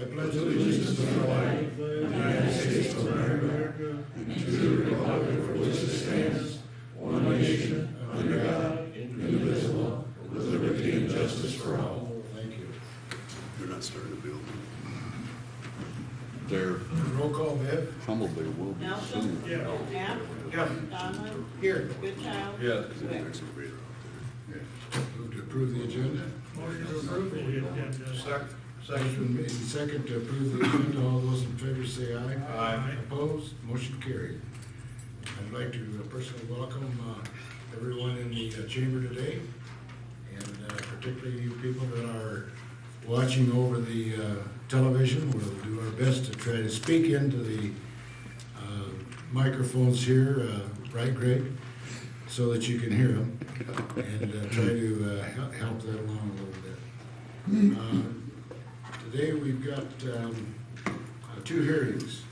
I pledge allegiance to the flag of the United States of America and to the republic for which it stands, one nation, under God, indivisible, with liberty and justice for all. Thank you. They're not starting to build. They're Roll call, Bev. probably will be Nelson? soon. Yeah. Knapp? Yeah. Donlin? Here. Goodchild? Yeah. There's an excavator out Move to approve the agenda. Motion to approve the agenda. Motion been made and second to approve the agenda. All those in favor say aye. Aye. Opposed? Motion carried. I'd like to personally welcome everyone in the chamber today, and particularly you people that are watching over the television. We'll do our best to try to speak into the microphones here, right, Greg, so that you can hear them, and try to help that along a little bit. Today we've got two hearings.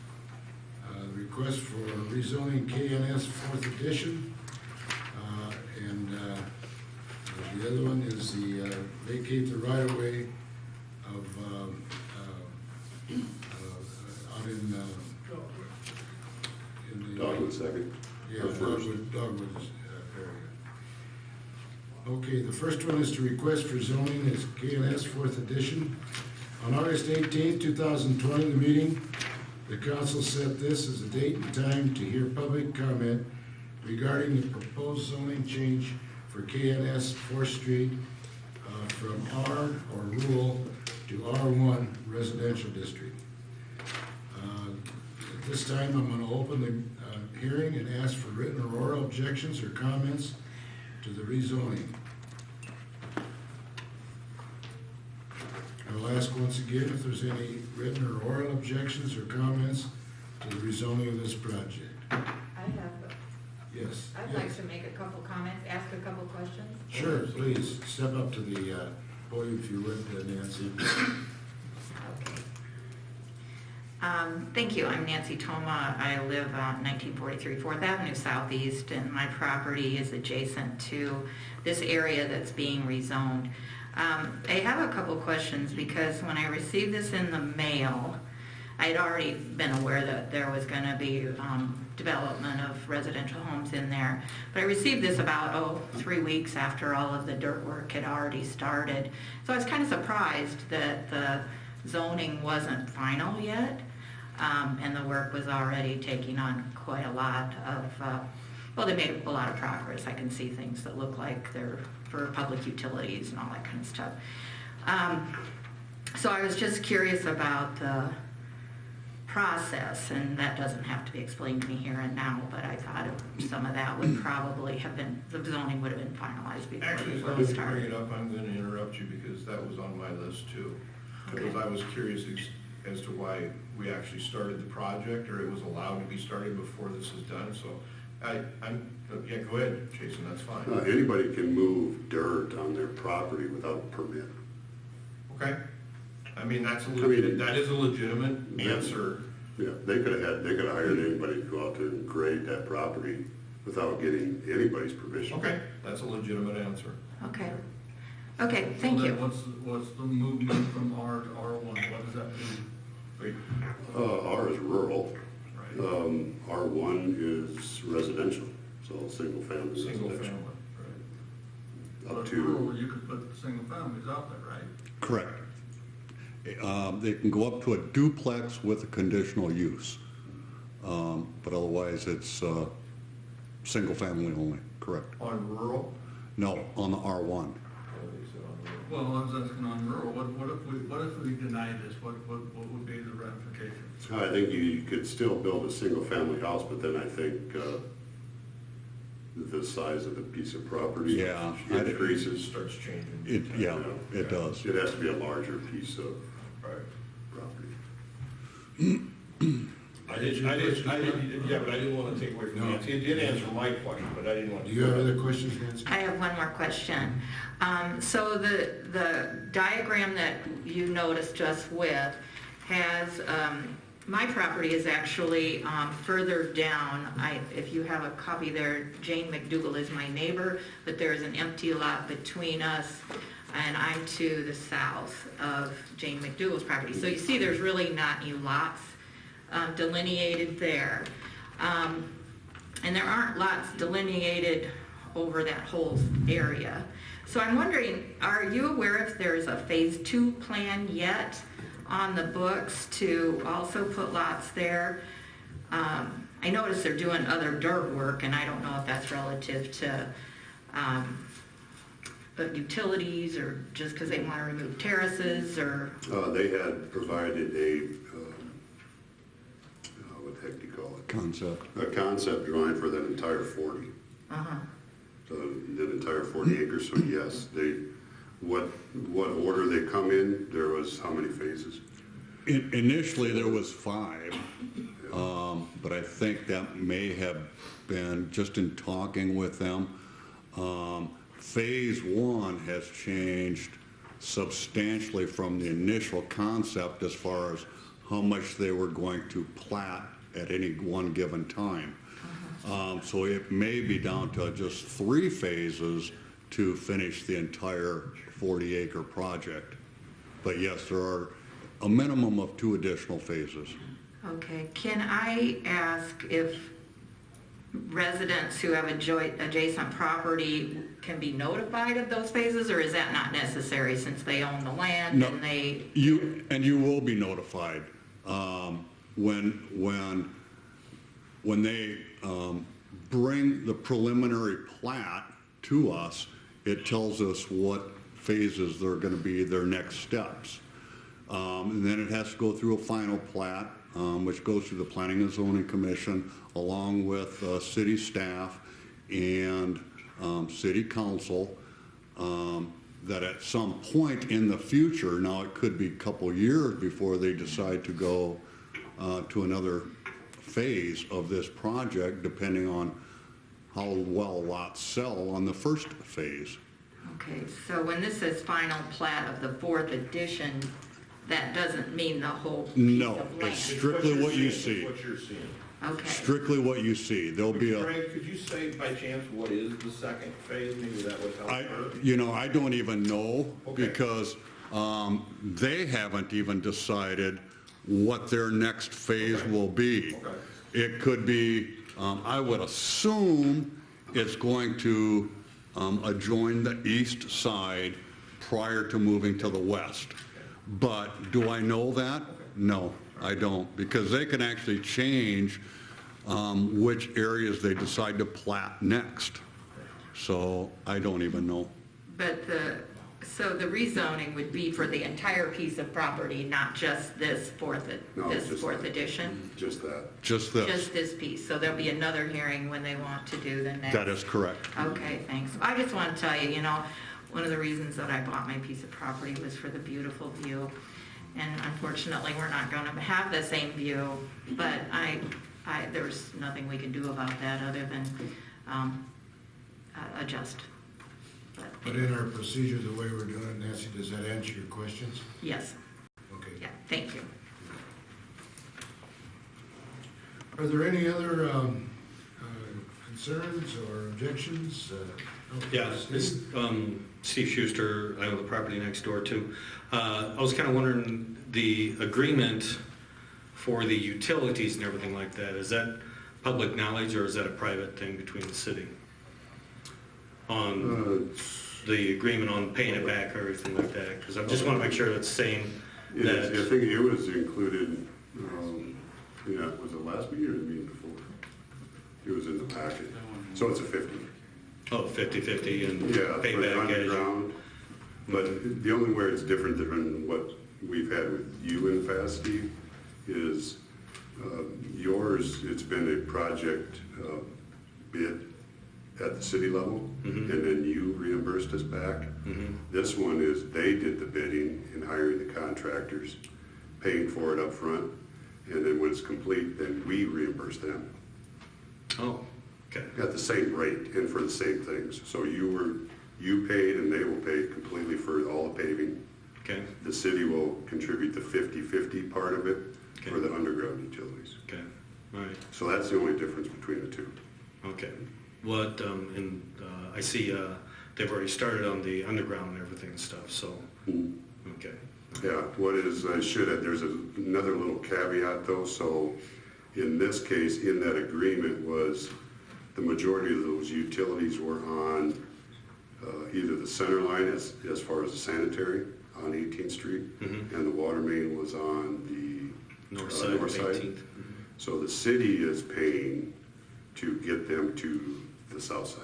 Request for rezoning KNS 4th edition, and the other one is the vacate the right-of-way of out in there. the Dogwood second. yeah, Or first. Dogwood area. Okay, the first one is to request for zoning is KNS 4th edition. On August 18th, 2020, the meeting, the council set this as a date and time to hear public comment regarding the proposed zoning change for KNS 4th Street from R or rural to R1 residential district. At this time, I'm going to open the hearing and ask for written or oral objections or comments to the rezoning. I will ask once again if there's any written or oral objections or comments to the rezoning of this project. I have, Yes. I'd like to make a couple comments, ask a couple questions. Sure, please, step up to the podium if you would, Nancy. Okay. Thank you, I'm Nancy Toma. I live on 1943 4th Avenue Southeast, and my property is adjacent to this area that's being rezoned. I have a couple questions because when I received this in the mail, I had already been aware that there was going to be development of residential homes in there. But I received this about 3 weeks after all of the dirt work had already started. So I was kind of surprised that the zoning wasn't final yet, and the work was already taking on quite a lot of, well, they made a lot of progress. I can see things that look like they're for public utilities and all that kind of stuff. So I was just curious about the process, and that doesn't have to be explained to me here and now, but I thought some of that would probably have been, the zoning would have been finalized before Actually, the as work long as you bring started. it up, I'm going to interrupt you because that was on my list too. Because I was curious as to why we actually started the project, or it was allowed to be started before this is done, so yeah, go ahead, Jason, that's fine. Anybody can move dirt on their property without a permit. Okay? I mean, that is a legitimate Yeah. answer. Yeah, they could have hired anybody to go out there and grade that property without getting anybody's permission. Okay, that's a legitimate answer. Okay. Okay, thank So you. then what's the movement from R to R1? What does that mean? Wait, R is rural. Right. R1 is residential, so single family single residential. family. Up But to, rural, you could put single families out there, right? Correct. They can go up to a duplex with a conditional use, but otherwise it's single family only, correct? On rural? No, on the R1. Well, I was asking on rural, what if we deny this? What would be the ramifications? I think you could still build a single family house, but then I think the size of the piece of property Yeah, increases. Starts changing. It does. It has to be a larger piece of Right. property. I didn't want to take away from Nancy. It did answer my question, but I didn't want to. Do you have other questions, Nancy? I have one more question. So the diagram that you noticed us with has, my property is actually further down. If you have a copy there, Jane McDougall is my neighbor, but there is an empty lot between us. and I'm to the south of Jane McDougal's property. So you see there's really not any lots delineated there. And there aren't lots delineated over that whole area. So I'm wondering, are you aware if there's a phase 2 plan yet on the books to also put lots there? I noticed they're doing other dirt work, and I don't know if that's relative to utilities or just because they want to remove terraces or... They had provided what the heck do you call it? Concept. A concept drawing for that entire 40. Uh-huh. So that entire 40 acres, so yes, what order they come in, there was how many phases? Initially, there was 5, but I think that may have been, just in talking with them, phase 1 has changed substantially from the initial concept as far as how much they were going to plat at any one given time. So it may be down to just 3 phases to finish the entire 40-acre project. But yes, there are a minimum of 2 additional phases. Okay, can I ask if residents who have adjacent property can be notified of those phases, or is that not necessary since they own the land No, and they... you will be notified when they bring the preliminary plat to us. It tells us what phases they're going to be their next steps. And then it has to go through a final plat, which goes through the Planning and Zoning Commission, along with city staff and city council, that at some point in the future, now it could be a couple years before they decide to go to another phase of this project, depending on how well lots sell on the first phase. Okay, so when this says final plat of the 4th edition, that doesn't mean the whole piece No, of land? it's strictly what you see. What you're seeing. Okay. Strictly what you see. There'll be a, Greg, could you say by chance what is the second phase? Maybe that would help her. I don't even know, Okay. because they haven't even decided what their next phase will be. Okay. It could be, I would assume it's going to adjoin the east side prior to moving to the west. But do I know that? No, I don't, because they can actually change which areas they decide to plat next. So I don't even know. But so the rezoning would be for the entire piece of property, not just this No, just fourth that. edition? Just that. Just this. Just this piece, so there'll be another hearing when they want to do the next? That is correct. Okay, thanks. I just want to tell you, one of the reasons that I bought my piece of property was for the beautiful view. And unfortunately, we're not going to have the same view, but there's nothing we can do about that other than adjust. But in our procedure, the way we're doing it, Nancy, does that answer your questions? Yes, Okay. yeah, thank you. Are there any other concerns or objections? Yeah, it's Steve Schuster. I own the property next door too. I was kind of wondering, the agreement for the utilities and everything like that, is that public knowledge or is that a private thing between the city? On the agreement on paying it back or everything like that? Because I just want to make sure that's saying I that. think it was included, was it last meeting or the meeting before? It was in the packet. So it's a 50. Oh, 50/50 and Yeah, pay for the back as you. underground. But the only where it's different than what we've had with you in the past, Steve, is yours, it's been a project bid at the city level, and then you reimbursed us back. This one is they did the bidding and hiring the contractors, paying for it up front, and then when it's complete, then we reimburse them Oh, okay. at the same rate and for the same things. So you paid and they will pay completely for all the paving. Okay. The city will contribute the 50/50 part of it Okay. for the underground utilities. Okay. All right. So that's the only difference between the two. Okay. What, I see they've already started on the underground and everything and stuff, so, okay. Yeah, what is, I should have, there's another little caveat though, so in this case, in that agreement was the majority of those utilities were on either the center line as far as the sanitary on 18th Street, and the water main was on the North side of 18th. So the city is paying to get them to the south side.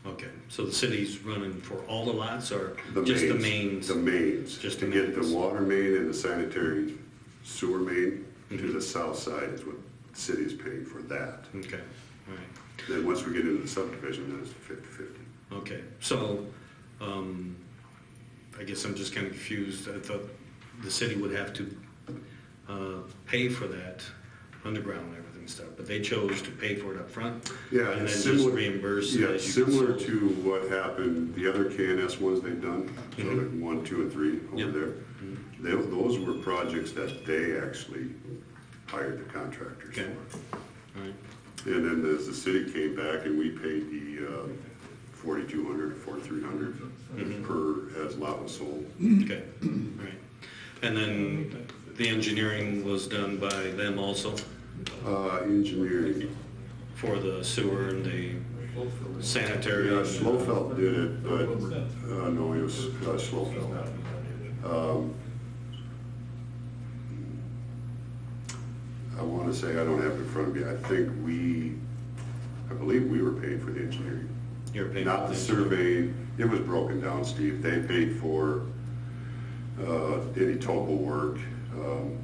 Okay, so the city's running for all the lots or The just the mains, mains? The mains. Just to the get mains. the water main and the sanitary sewer main to the south side is what the city is paying for that. Okay, all right. Then once we get into the subdivision, then it's 50/50. Okay, so, I guess I'm just kind of confused. I thought the city would have to pay for that underground and everything stuff, but they chose to pay for it up front? Yeah, And then it's just similar. reimburse it Yeah, as you similar consult? to what happened, the other KNS ones they've done, so like 1, 2, and 3 over Yep. there. Those were projects that they actually hired the contractors Okay. for. All right, And then as the city came back and we paid the $4,200 or $4,300 per as lot was sold. okay, all right. And then the engineering was done by them also Engineering, for the sewer and the sanitary? yeah, Schlofeld did it, but, no, it was Schlofeld. I want to say, I don't have it in front of me, I believe we were paying for the engineering. You're paying Not for the engineering. survey, it was broken down, Steve. They paid for any topo work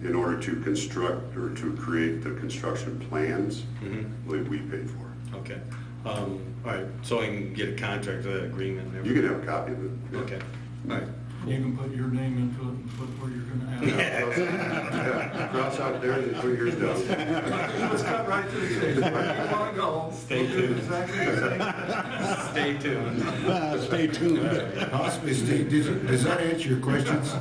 in order to construct or to create the construction plans. I believe we paid for it. Okay, all right, so I can get a contract, agreement and You everything? can have a copy of it. yeah. Okay, all right. You can put your name into it and put where you're gonna add. Yeah, cross out there and put yours down. Let's cut right to the chase. Where you wanna go? Stay We'll do tuned. exactly the same. Stay tuned. Stay tuned. Possibly, Steve, does that answer your questions?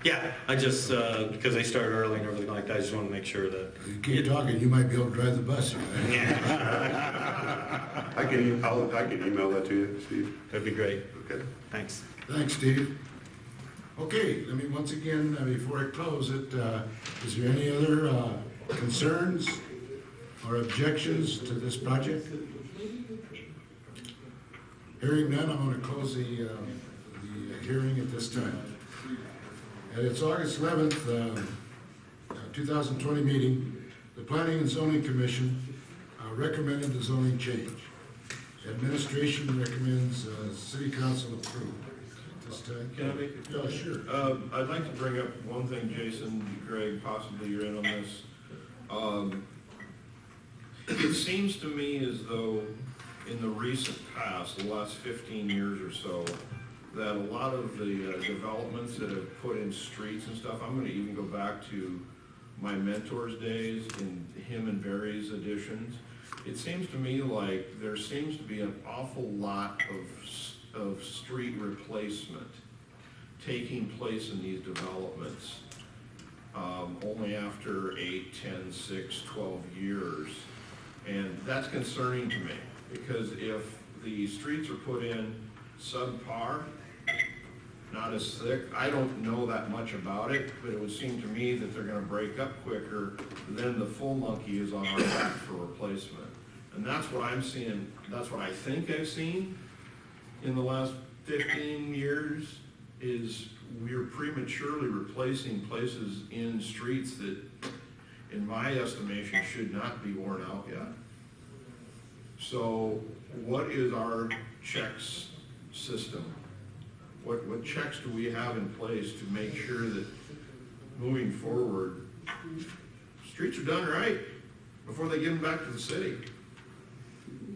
Yeah, I just, because they started early and everything like that, I just want to make sure that. You keep talking, you might be able to drive the bus here. I can email that to you, Steve. That'd be great. Okay. Thanks. Thanks, Steve. Okay, let me once again, before I close it, is there any other concerns or objections to this project? Hearing none, I'm going to close the hearing at this time. At its August 11th, 2020 meeting, the Planning and Zoning Commission recommended the zoning change. Administration recommends City Council approve. At this time. Can I make a Yeah, sure. I'd like to bring up one thing, Jason, Greg, possibly you're in on this. It seems to me as though in the recent past, the last 15 years or so, that a lot of the developments that have put in streets and stuff, I'm gonna even go back to my mentor's days in him and Barry's additions. It seems to me like there seems to be an awful lot of street replacement taking place in these developments, only after 8, 10, 6, 12 years. And that's concerning to me, because if the streets are put in subpar, not as thick, I don't know that much about it, but it would seem to me that they're gonna break up quicker, then the full monkey is on our back for replacement. And that's what I'm seeing, that's what I think I've seen in the last 15 years, is we're prematurely replacing places in streets that, in my estimation, should not be worn out yet. So what is our checks system? What checks do we have in place to make sure that moving forward, streets are done right before they give them back to the city?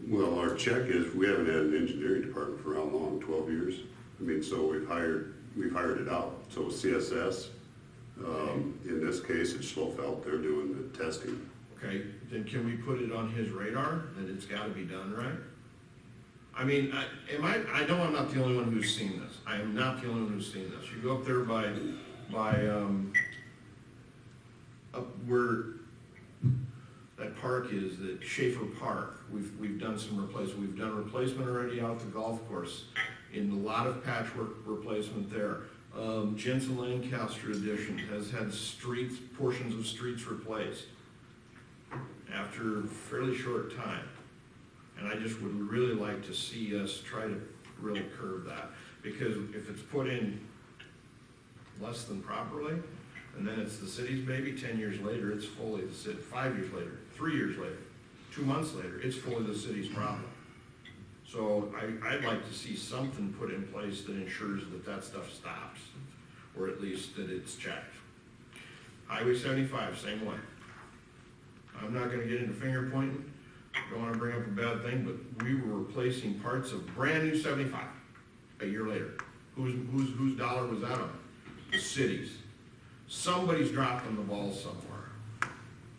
Well, our check is, we haven't had an engineering department for how long, 12 years? I mean, so we've hired it out. So CSS, in this case, it's Schlofeld, they're doing the testing. Okay, then can we put it on his radar that it's gotta be done right? I mean, I know I'm not the only one who's seen this. I am not the only one who's seen this. You go up there by up where that park is, that Schaefer Park, we've done some replacement. We've done replacement already out at the golf course in a lot of patchwork replacement there. Jensen Lancaster Edition has had streets, portions of streets replaced after a fairly short time. And I just would really like to see us try to really curb that, because if it's put in less than properly, and then it's the city's baby, 10 years later, it's fully the city, 5 years later, 3 years later, 2 months later, it's fully the city's problem. So I'd like to see something put in place that ensures that that stuff stops, or at least that it's checked. Highway 75, same way. I'm not gonna get into finger pointing, don't wanna bring up a bad thing, but we were replacing parts of brand new 75 a year later. Whose dollar was that on? The city's. Somebody's dropping the ball somewhere.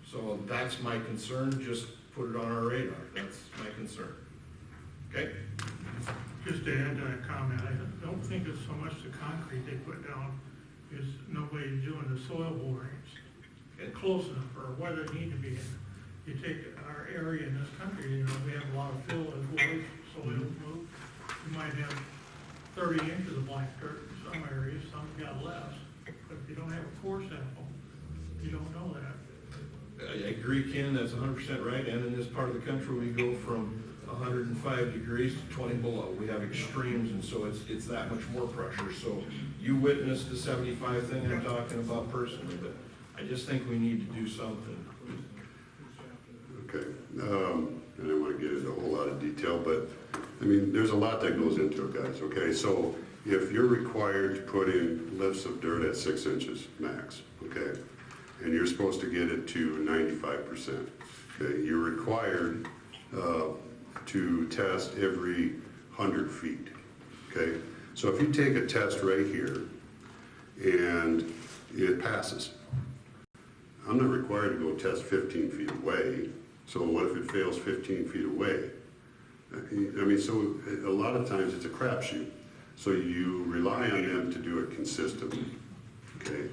So that's my concern, just put it on our radar, that's my concern. Okay? Just to add to that comment, I don't think it's so much the concrete they put down, is nobody's doing the soil borings close enough or where they need to be. You take our area in this country, you know, we have a lot of fill and voids, soil move. You might have 30 inches of black dirt in some areas, some got less. But if you don't have a core sample, you don't know that. I agree, Ken, that's 100% right, and in this part of the country, we go from 105 degrees to 20 below. We have extremes, and so it's that much more pressure. So you witnessed the 75 thing I'm talking about personally, but I just think we need to do something. Okay, I don't want to get into a whole lot of detail, but, I mean, there's a lot that goes into it, guys, okay? So if you're required to put in lifts of dirt at 6 inches max, okay? And you're supposed to get it to 95%, okay? You're required to test every 100 feet, okay? So if you take a test right here and it passes, I'm not required to go test 15 feet away. So what if it fails 15 feet away? I mean, so a lot of times it's a crapshoot. So you rely on them to do it consistently, okay?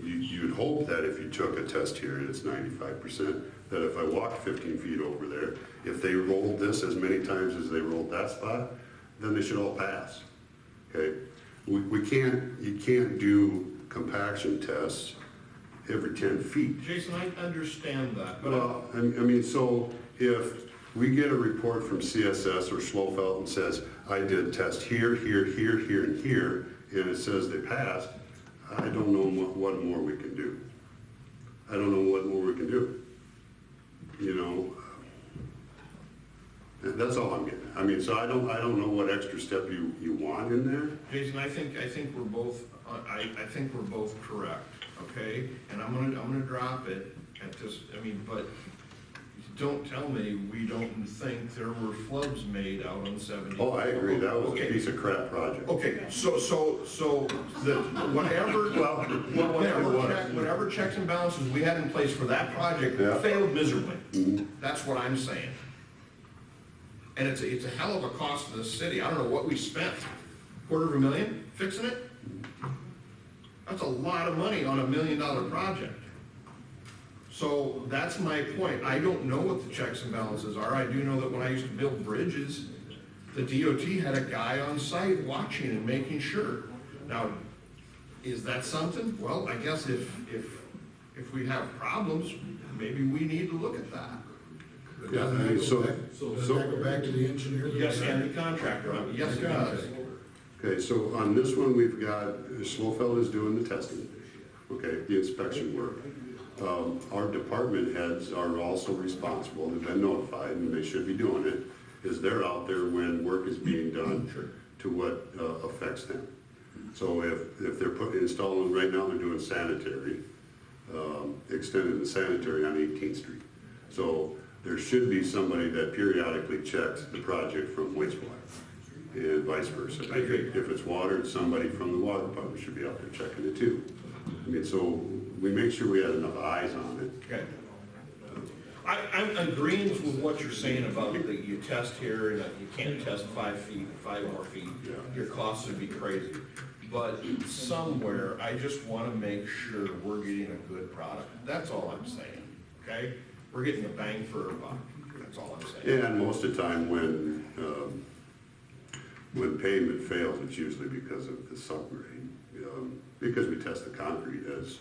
You'd hope that if you took a test here and it's 95%, that if I walked 15 feet over there, if they rolled this as many times as they rolled that spot, then they should all pass, okay? You can't do compaction tests every 10 feet. Jason, I understand that, but Well, I mean, so if we get a report from CSS or Schlofeld and says, I did test here, here, here, here, and here, and it says they passed, I don't know what more we can do. I don't know what more we can do. You know, that's all I'm getting at. I mean, so I don't know what extra step you want in there. Jason, I think we're both, I think we're both correct, okay? And I'm gonna drop it at this, I mean, but don't tell me we don't think there were flubs made out on 70. Oh, I agree, that was a Okay. piece of crap project. Okay, so the, whatever checks and balances we had in place for that project Yeah. failed miserably. Mhm. That's what I'm saying. And it's a hell of a cost to the city. I don't know what we spent, $250,000 fixing it? That's a lot of money on $1 million project. So that's my point. I don't know what the checks and balances are. I do know that when I used to build bridges, the DOT had a guy on site watching and making sure. Now, is that something? Well, I guess if we have problems, maybe we need to look at that. Yeah, I mean, Does that go back to the engineer? Yes, and the contractor, yes, it does. Okay, so on this one, we've got, Schlofeld is doing the testing, okay, the inspection work. Our department heads are also responsible, they've been notified, and they should be doing it, is they're out there when work is being done to what affects them. So if they're installing, right now they're doing sanitary, extending the sanitary on 18th Street. So there should be somebody that periodically checks the project from wastewater and vice versa. I agree. If it's water, it's somebody from the water department should be out there checking it too. I mean, so we make sure we have enough eyes on it. Okay. I'm agreeing with what you're saying about that you test here and that you can't test 5 feet, 5 more feet. Yeah. Your costs would be crazy. But somewhere, I just want to make sure we're getting a good product. That's all I'm saying, okay? We're getting a bang for our buck. That's all I'm saying. And most of the time when when pavement fails, it's usually because of the subgrade. Because we test the concrete as,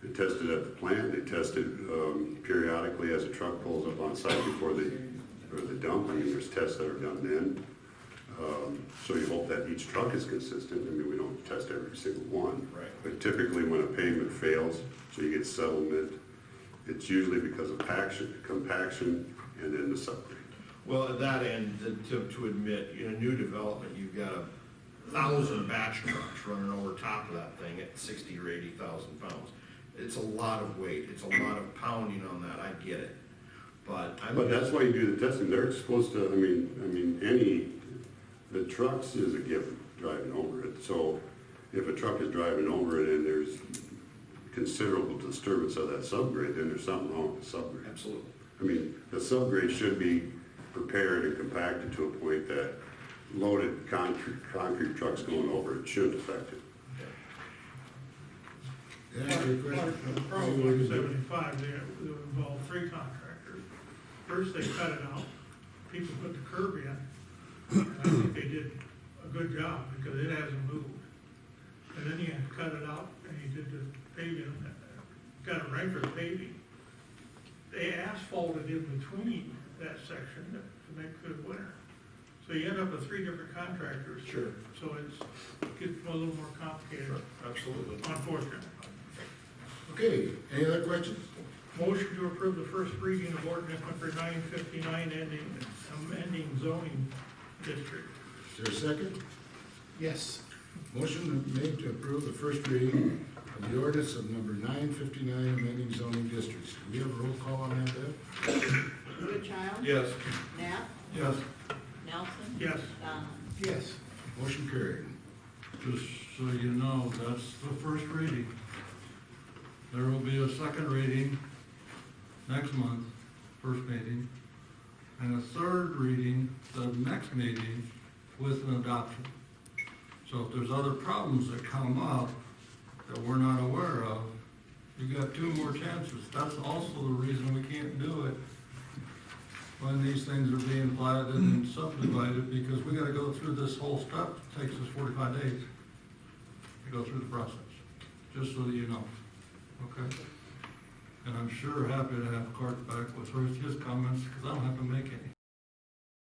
they test it at the plant, they test it periodically as a truck pulls up on site before they, or the dump. I mean, there's tests that are done then. So you hope that each truck is consistent. I mean, we don't test every single one. Right. But typically when a pavement fails, so you get settlement, it's usually because of compaction and then the subgrade. Well, at that end, to admit, in a new development, you've got 1,000 batch trucks running over top of that thing at 60 or 80,000 pounds. It's a lot of weight, it's a lot of pounding on that, I get it. But That's why you do the testing. They're supposed to, the trucks is a given, driving over it. So if a truck is driving over it and there's considerable disturbance of that subgrade, then there's something wrong with the subgrade. Absolutely. I mean, the subgrade should be prepared and compacted to a point that loaded concrete trucks going over it shouldn't affect it. Yeah, good question. The problem with 75, they involved 3 contractors. First, they cut it out, people put the curb in, and I think they did a good job, because it hasn't moved. And then you had to cut it out, and you did the paving, got it right for the paving. They asphalted in between that section to make good winter. So you end up with 3 different contractors. Sure. So it gets a little more complicated, Absolutely. unfortunately. Okay, any other questions? Motion to approve the first reading of ordinance number 959, amending zoning district. Is there a second? Yes. Motion made to approve the first reading of the ordinance of number 959, amending zoning districts. Do we have a roll call on that, Deb? Goodchild? Yes. Knapp? Yes. Nelson? Yes. Donovan? Yes. Motion carried. Just so you know, that's the first reading. There will be a second reading next month, first meeting, and a third reading the next meeting with an adoption. So if there's other problems that come up that we're not aware of, you got 2 more chances. That's also the reason we can't do it when these things are being platted and subdivided, because we gotta go through this whole step. It takes us 45 days to go through the process, just so that you know, okay? And I'm sure happy to have Clark back with his comments, because I don't have to make any.